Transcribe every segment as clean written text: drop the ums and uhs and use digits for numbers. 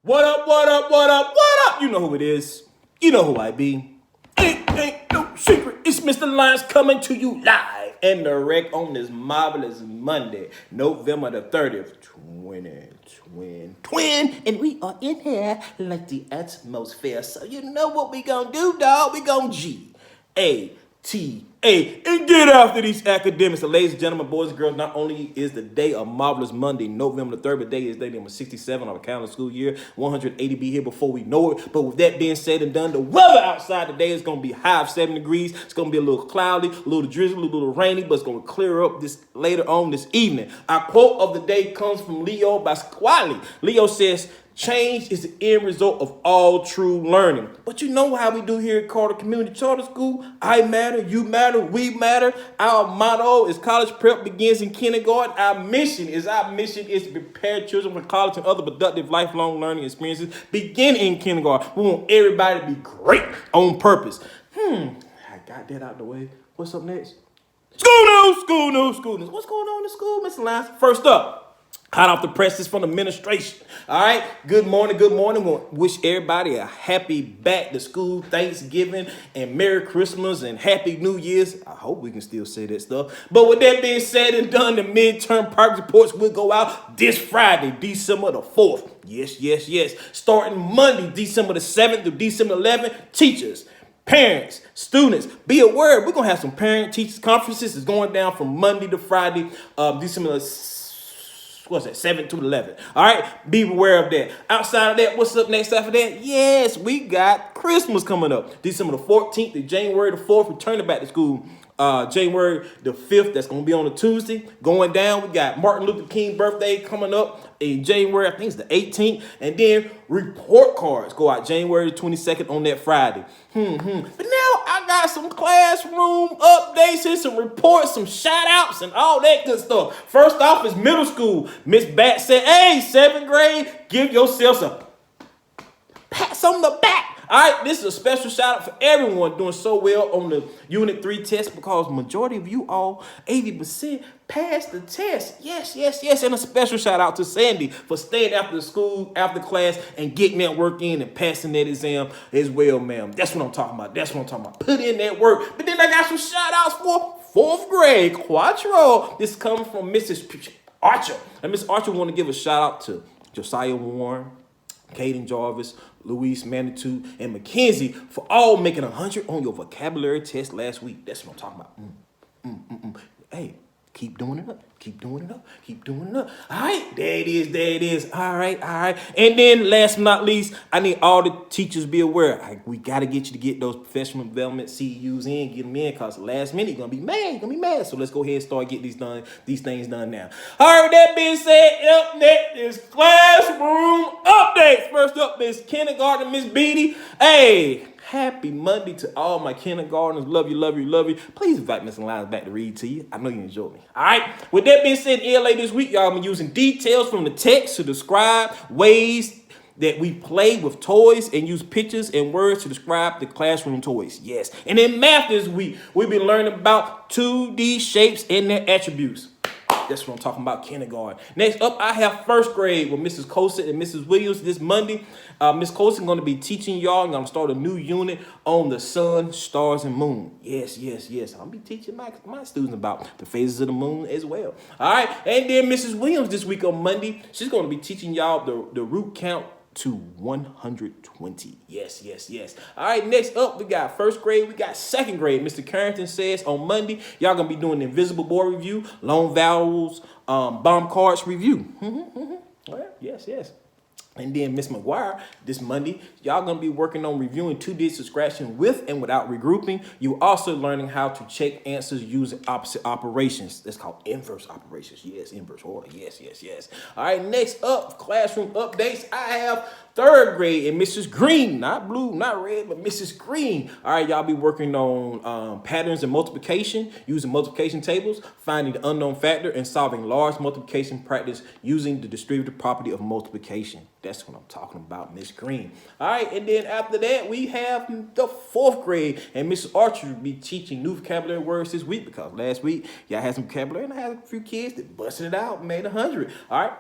What up, what up, what up, what up? You know who it is. You know who I be. Ain't no secret. It's Mr. Lyons coming to you live and direct on this marvelous Monday, November the 30th, 2020. And we are in here like the atmosphere. So you know what we gonna do, dog? We gonna G-A-T-A and get after these academics. So ladies and gentlemen, boys and girls, not only is the day a marvelous Monday, November the 3rd, but day is day number 67 on the calendar school year. 180 be here before we know it. But with that being said and done, the weather outside today is going to be high of 7 degrees. It's going to be a little cloudy, a little drizzly, a little rainy, but it's going to clear up this later on this evening. Our quote of the day comes from Leo Buscaglia. Leo says, "Change is the end result of all true learning." But you know how we do here at Carter Community Charter School. I matter, you matter, we matter. Our motto is college prep begins in kindergarten. Our mission is to prepare children for college and other productive lifelong learning experiences begin in kindergarten. We want everybody to be great on purpose. I got that out the way. What's up next? School news, school news, school news. What's going on in school, Mr. Lyons? First up, hot off the presses from the administration. All right, good morning, good morning. We wish everybody a happy back to school, Thanksgiving, and Merry Christmas, and Happy New Year's. I hope we can still say that stuff. But with that being said and done, the midterm progress reports will go out this Friday, December the 4th. Yes, yes, yes. Starting Monday, December the 7th through December 11th, teachers, parents, students, be aware. We're going to have some parent-teachers conferences. It's going down from Monday to Friday, December 7th to 11th. All right, be aware of that. Outside of that, what's up next after that? Yes, we got Christmas coming up. December the 14th to January the 4th, returning back to school. January the 5th, that's going to be on a Tuesday. Going down, we got Martin Luther King birthday coming up in January, I think it's the 18th. And then report cards go out January the 22nd on that Friday. But now I got some classroom updates and some reports, some shout outs and all that good stuff. First off is middle school. Miss Bat said, "Hey, 7th grade, give yourselves a pat on the back." All right, this is a special shout out for everyone doing so well on the Unit 3 test, because majority of you all, 80%, passed the test. Yes, yes, yes. And a special shout out to Sandy for staying after the school, after class, and getting that work in and passing that exam as well, ma'am. That's what I'm talking about. That's what I'm talking about. Put in that work. But then I got some shout outs for 4th grade, Quattro. This comes from Mrs. Archer. And Miss Archer want to give a shout out to Josiah Warren, Caden Jarvis, Luis Manitou, and Mackenzie for all making 100 on your vocabulary test last week. That's what I'm talking about. Hey, keep doing it up. Keep doing it up. Keep doing it up. All right, there it is. There it is. All right, all right. And then last but not least, I need all the teachers be aware. We got to get you to get those professional development CEUs in, get them in, because last minute you're going to be mad. You're going to be mad. So let's go ahead and start getting these things done now. All right, with that being said, up next is classroom updates. First up, Miss Kindergarten, Miss Beatty. Hey, happy Monday to all my kindergartners. Love you, love you, love you. Please invite Mr. Lyons back to read to you. I know you enjoy me. All right. With that being said, ELA this week, y'all been using details from the text to describe ways that we play with toys and use pictures and words to describe the classroom toys. Yes. And in math this week, we've been learning about 2D shapes and their attributes. That's what I'm talking about, kindergarten. Next up, I have 1st grade with Mrs. Colson and Mrs. Williams this Monday. Miss Colson going to be teaching y'all. I'm going to start a new unit on the sun, stars, and moon. Yes, yes, yes. I'll be teaching my students about the phases of the moon as well. All right. And then Mrs. Williams this week on Monday, she's going to be teaching y'all the root count to 120. Yes, yes, yes. All right, next up, we got 1st grade, we got 2nd grade. Mr. Carrington says on Monday, y'all gonna be doing the invisible board review, long vowels, bomb cards review. Well, yes, yes. And then Miss McGuire, this Monday, y'all gonna be working on reviewing 2-digit subtraction with and without regrouping. You also learning how to check answers using opposite operations. That's called inverse operations. Yes, inverse order. Yes, yes, yes. All right, next up, classroom updates. I have 3rd grade and Mrs. Green, not blue, not red, but Mrs. Green. All right, y'all be working on patterns and multiplication, using multiplication tables, finding the unknown factor, and solving large multiplication practice using the distributive property of multiplication. That's what I'm talking about, Miss Green. All right, and then after that, we have the 4th grade, and Mrs. Archer will be teaching new vocabulary words this week, because last week, y'all had some vocabulary, and I had a few kids that busted it out and made 100. All right.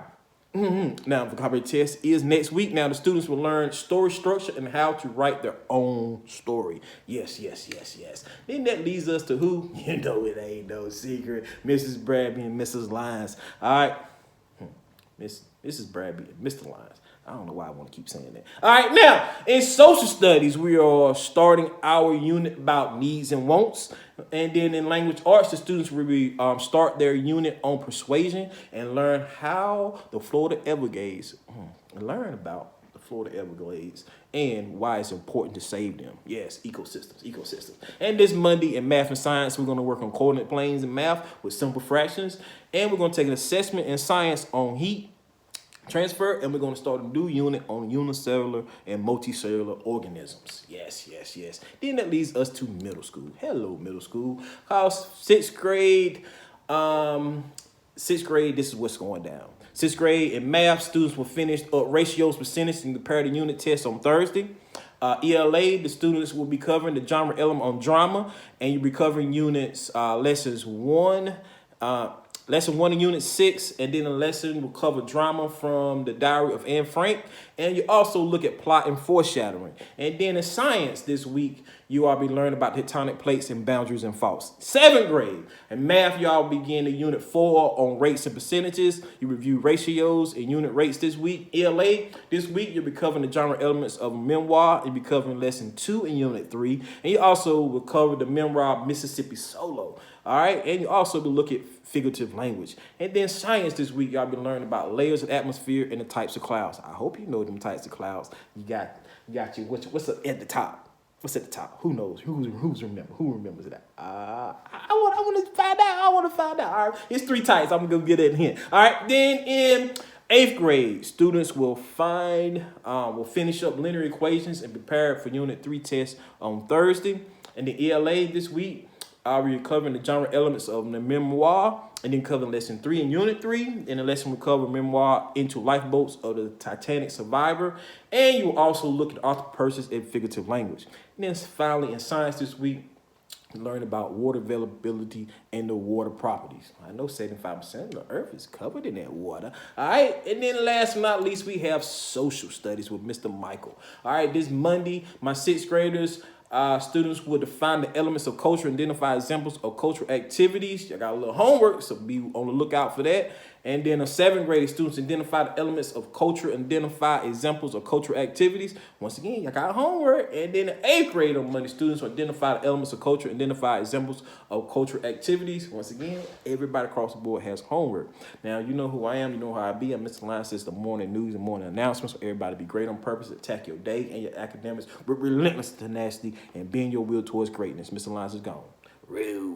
Now, vocabulary test is next week. Now, the students will learn story structure and how to write their own story. Yes, yes, yes, yes. Then that leads us to who? You know it ain't no secret. Mrs. Bradby and Mrs. Lyons. All right. Mrs. Bradby and Mr. Lyons. I don't know why I want to keep saying that. All right, now, in social studies, we are starting our unit about needs and wants. And then in language arts, the students will start their unit on persuasion and learn how the Florida Everglades, learn about the Florida Everglades and why it's important to save them. Yes, ecosystems. And this Monday in math and science, we're going to work on coordinate planes in math with simple fractions. And we're going to take an assessment in science on heat transfer, and we're going to start a new unit on unicellular and multicellular organisms. Yes. Then that leads us to middle school. Hello, middle school. Sixth grade, this is what's going down. Sixth grade in math, students will finish ratios, percentage, and compare the unit test on Thursday. ELA, the students will be covering the genre element on drama, and you'll be covering units, Lesson 1 in Unit 6, and then a lesson will cover drama from the Diary of Anne Frank. And you also look at plot and foreshadowing. And then in science this week, you all be learning about tectonic plates and boundaries and faults. 7th grade. In math, y'all begin the Unit 4 on rates and percentages. You review ratios and unit rates this week. ELA, this week, you'll be covering the genre elements of memoir. You'll be covering Lesson 2 in Unit 3. And you also will cover the memoir Mississippi Solo. All right, and you also be looking at figurative language. And then science this week, y'all be learning about layers of atmosphere and the types of clouds. I hope you know them types of clouds. You got you. What's at the top? What's at the top? Who knows? Who remembers that? I want to find out. All right, it's 3 types. I'm gonna get it in here. All right, then in 8th grade, students will finish up linear equations and prepare for Unit 3 tests on Thursday. And the ELA this week, we're covering the genre elements of the memoir, and then covering Lesson 3 in Unit 3. And the lesson will cover memoir into lifeboats of the Titanic survivor. And you will also look at author persons and figurative language. And then finally, in science this week, you learn about water availability and the water properties. I know 75% of the earth is covered in that water. All right. And then last but not least, we have social studies with Mr. Michael. All right. This Monday, my 6th graders, students will define the elements of culture and identify examples of cultural activities. I got a little homework, so be on the lookout for that. And then 7th grade students identify the elements of culture and identify examples of cultural activities. Once again, I got homework. And then 8th grade on Monday, students will identify the elements of culture and identify examples of cultural activities. Once again, everybody across the board has homework. Now, you know who I am. You know how I be. I'm Mr. Lyons. This is the morning news and morning announcements. So everybody be great on purpose. Attack your day and your academics with relentless tenacity and bend your will towards greatness. Mr. Lyons is gone. Real.